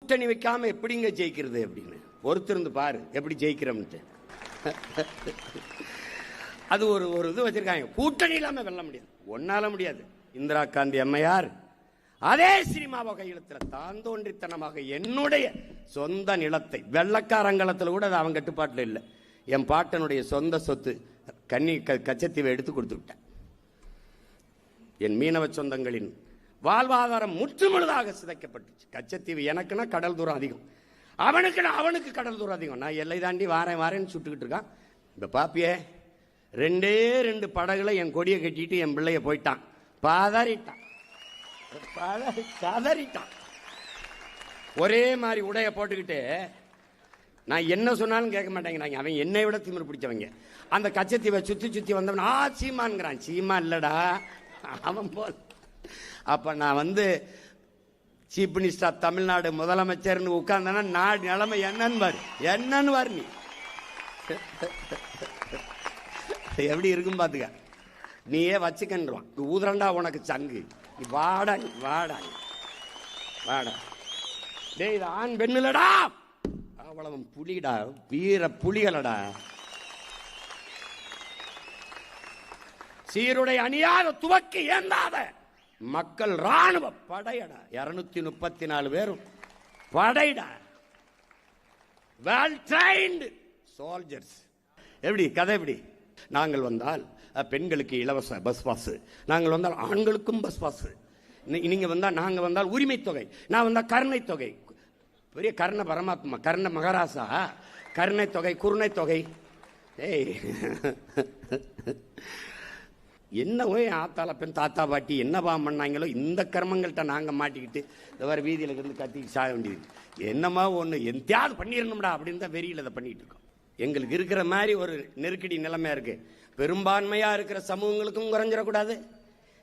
கூட்டணி வைக்காம எப்படிங்க ஜெயிக்கிறது அப்படின்னு பொறுத்திருந்து பாரு எப்படி ஜெயிக்கிறோம்ட்டு. அது ஒரு இது வச்சிருக்காங்க. கூட்டணி இல்லாம வெல்ல முடியாது, ஒன்னால முடியாது. இந்திரா காந்தி அம்மையார் அதே சினிமாவை கையெழுத்துல தான் தோன்றித்தனமாக என்னுடைய சொந்த நிலத்தை, வெள்ளக்காரங்களத்தில் கூட அது அவங்க கட்டுப்பாட்டில் இல்லை, என் பாட்டனுடைய சொந்த சொத்து கச்சத்தீவை எடுத்து கொடுத்து விட்டேன். என் மீனவ சொந்தங்களின் வாழ்வாதாரம் முற்றுமுழுதாக சிதைக்கப்பட்டுச்சு. கச்சத்தீவு எனக்குன்னா கடல் தூரம் அதிகம், அவனுக்கு கடல் தூரம் அதிகம். நான் எல்லை தாண்டி வாரேன்னு சுட்டுக்கிட்டு இருக்கான். இந்த பாப்பியே 2 படகுல என் கொடியை கட்டிட்டு என் பிள்ளைய போயிட்டான். பதறிட்டான். ஒரே மாதிரி உடைய போட்டுக்கிட்டு நான் என்ன சொன்னாலும் கேட்க மாட்டேங்கிறாங்க. அவன் என்னை விட திமிரு பிடிச்சவங்க. அந்த கச்சத்தீவை சுத்தி வந்தவன் சீமான்ங்கிறான். சீமா இல்லடா அவன் போல். அப்ப நான் சீஃப் மினிஸ்டர் தமிழ்நாடு முதலமைச்சர்னு உட்கார்ந்தனா நாடு நிலைமை என்னன்னு வார் நீ எப்படி இருக்கும் பாத்துக்க. நீயே வச்சுக்கன்றான். ஊதுறண்டா உனக்கு சங்கு. நீ வாடா டேய், இது ஆண் பெண்ணுலடா, அவ்வளவு புலிடா, வீர புலிகளடா. சீருடை அணியாக துவக்கி ஏந்தாத மக்கள் ராணுவ படையடா. 234 பேரும் படைடா, வெல் ட்ரைன்டு சோல்ஜர்ஸ். எப்படி கதை? எப்படி நாங்கள் வந்தால் பெண்களுக்கு இலவச பஸ் பாஸ், நாங்கள் வந்தால் ஆண்களுக்கும் பஸ் பாஸ், நீங்க வந்தால், நாங்கள் வந்தால் உரிமை தொகை, நான் வந்தால் கருணை தொகை. பெரிய கர்ண பரமாத்மா, கர்ண மகாராசா, கருணை தொகை, குருணை தொகை. ஏய் என்ன ஆத்தால பெண் தாத்தா பாட்டி என்னவா பண்ணாங்களோ இந்த கர்மங்கள்ட்ட நாங்க மாட்டிக்கிட்டு இந்த மாதிரி வீதியில இருந்து கத்திக்கு சாக வேண்டியது. என்னமா ஒண்ணு எந்தையாவது பண்ணிடணும்டா அப்படின்னு தான் வெறியில் அதை பண்ணிட்டு இருக்கோம். எங்களுக்கு இருக்கிற மாதிரி ஒரு நெருக்கடி நிலைமையா இருக்கு. பெரும்பான்மையா இருக்கிற சமூகங்களுக்கும் குறைஞ்சிடக்கூடாது,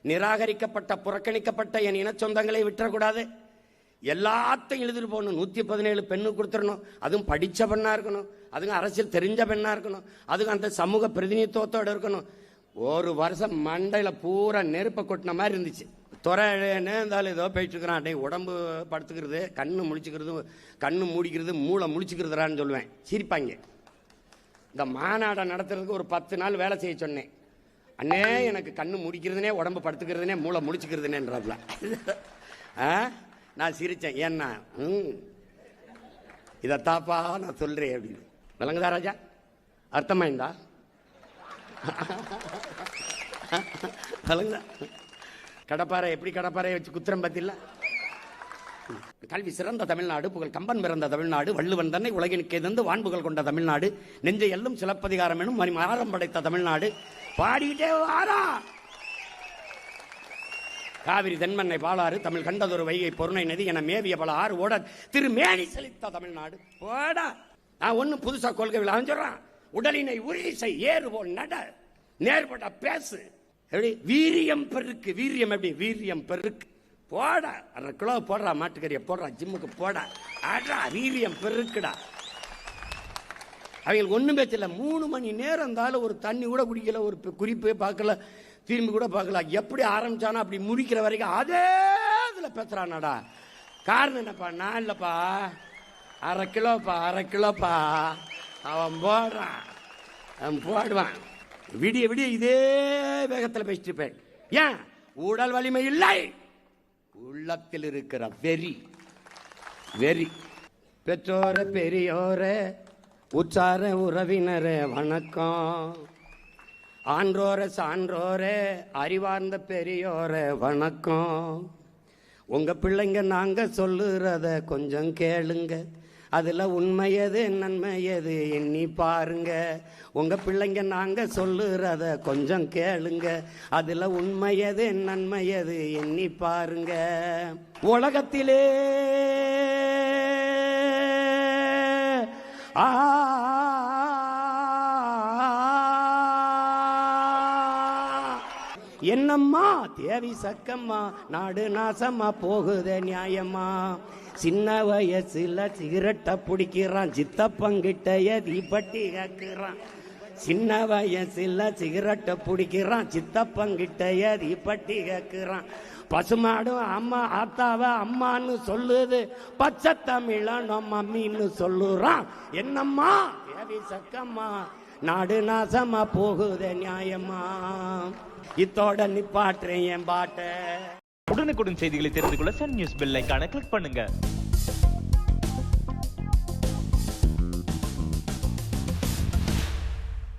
நிராகரிக்கப்பட்ட புறக்கணிக்கப்பட்ட என் இன சொந்தங்களை விட்டுறக்கூடாது, எல்லாத்தையும் எழுதிட்டு போகணும். 117 பெண்ணு கொடுத்துடணும். அதுவும் படிச்ச பெண்ணா இருக்கணும், அதுவும் அரசியல் தெரிஞ்ச பெண்ணா இருக்கணும், அதுவும் அந்த சமூக பிரதிநிதித்துவத்தோடு இருக்கணும். ஒரு வருஷம் மண்டையில பூரா நெருப்பை கொட்டின மாதிரி இருந்துச்சு. துறைன்னு இருந்தாலும் ஏதோ போயிட்டு இருக்கிறான். டே உடம்பு படுத்துக்கிறது, கண்ணு முழிச்சுக்கிறது, கண்ணு மூடிக்கிறது, மூளை முழிச்சுக்கிறதுறான்னு சொல்லுவேன். சிரிப்பாங்க. இந்த மாநாடை நடத்துறதுக்கு ஒரு 10 நாள் வேலை செய்ய சொன்னேன். அண்ணே எனக்கு கண்ணு முடிக்கிறதுனே, உடம்பு படுத்துக்கிறதுனே, மூளை முழிச்சுக்கிறதுனேன்றதுல நான் சிரிச்சேன். ஏன்னா இதைத்தாப்பா நான் சொல்றேன் அப்படின்னு. விளங்குதா ராஜா? அர்த்தமாயிருந்தா? கடப்பாறை எப்படி கடப்பாறை வச்சு குத்திரம் பத்தில. கல்வி சிறந்த தமிழ்நாடு, புகழ் கம்பன் பிறந்த தமிழ்நாடு, வள்ளுவன் தன்னை உலகினுக்கு எதிர்ந்து வான்புகள் கொண்ட தமிழ்நாடு, நெஞ்சை எல்லும் சிலப்பதிகாரம் எனும் ஆரம் படைத்த தமிழ்நாடு. பாடிக்கிட்டே வாரா. காவிரி தென்மண்ணை பாலாறு, தமிழ் கண்டதொரு வைகை பொருணை நதி என மேவிய பல ஆறு ஓட திருமேனி செழித்த தமிழ்நாடு. போடா, நான் ஒன்னும் புதுசா கொள்கை அவன் சொல்றான். உடலினை உறுதி செய், ஏறு போல் நட, நேர்பட பேசு. எப்படி வீரியம் பெருக்கு? வீரியம் எப்படி? வீரியம் பெருக்கு. போடா, 1/2 கிலோ போடுறா, மாட்டுக்கறியை போடுறா, ஜிம்முக்கு போடா, ஆடுறா, வீரியம் பெருக்குடா. அவங்களுக்கு ஒண்ணும் பேச்சல. 3 மணி நேரம் இருந்தாலும் ஒரு தண்ணி கூட குடிக்கல, ஒரு குறிப்பே பார்க்கல, திரும்பி கூட பார்க்கல. எப்படி ஆரம்பிச்சானா அப்படி முடிக்கிற வரைக்கும் அதே இதுல பேசுறானடா. காரணம் என்னப்பா? நான் இல்லப்பா, 1/2 கிலோப்பா, 1/2 கிலோப்பா. அவன் போடுறான், அவன் போடுவான். விடிய விடிய இதே வேகத்தில் பேசிட்டு இருப்பேன். ஏன்? உடல் வலிமை இல்லை, உள்ளத்தில் இருக்கிற வெறி. வெறி. பெற்றோர பெரியோர உற்சார உறவினரே வணக்கம். ஆன்றோர சான்றோரே அறிவார்ந்த பெரியோரே வணக்கம். உங்க பிள்ளைங்க நாங்க சொல்லுறத கொஞ்சம் கேளுங்க, அதுல உண்மையது நன்மையது எண்ணி பாருங்க. உங்க பிள்ளைங்க நாங்க சொல்லுறத கொஞ்சம் கேளுங்க, அதுல உண்மையது நன்மையது எண்ணி பாருங்க. உலகத்திலே என்னம்மா தேவி சக்கம்மா, நாடு நாசமா போகுத நியாயமா. சின்ன வயசுல சிகரெட்டை பிடிக்கிறான், சித்தப்பங்கிட்டைய தீப்பட்டி கேட்கிறான். சின்ன வயசுல சிகரெட்டை பிடிக்கிறான், சித்தப்பங்கிட்டைய தீப்பட்டி கேட்கிறான். பசுமாடும் அம்மா ஆத்தாவ அம்மான்னு சொல்லுது, பச்சை தமிழ நம்ம மம்மின்னு சொல்லுறான். என்னம்மா தேவி சக்கம்மா, நாடு நாசமா போகுது நியாயமா. இத்தோட நிப்பாட்டுறேன் என் பாட்ட. உடனுக்குடன் செய்திகளை தெரிந்து கொள்ள சன் நியூஸ் பெல் ஐகானை கிளிக் பண்ணுங்க.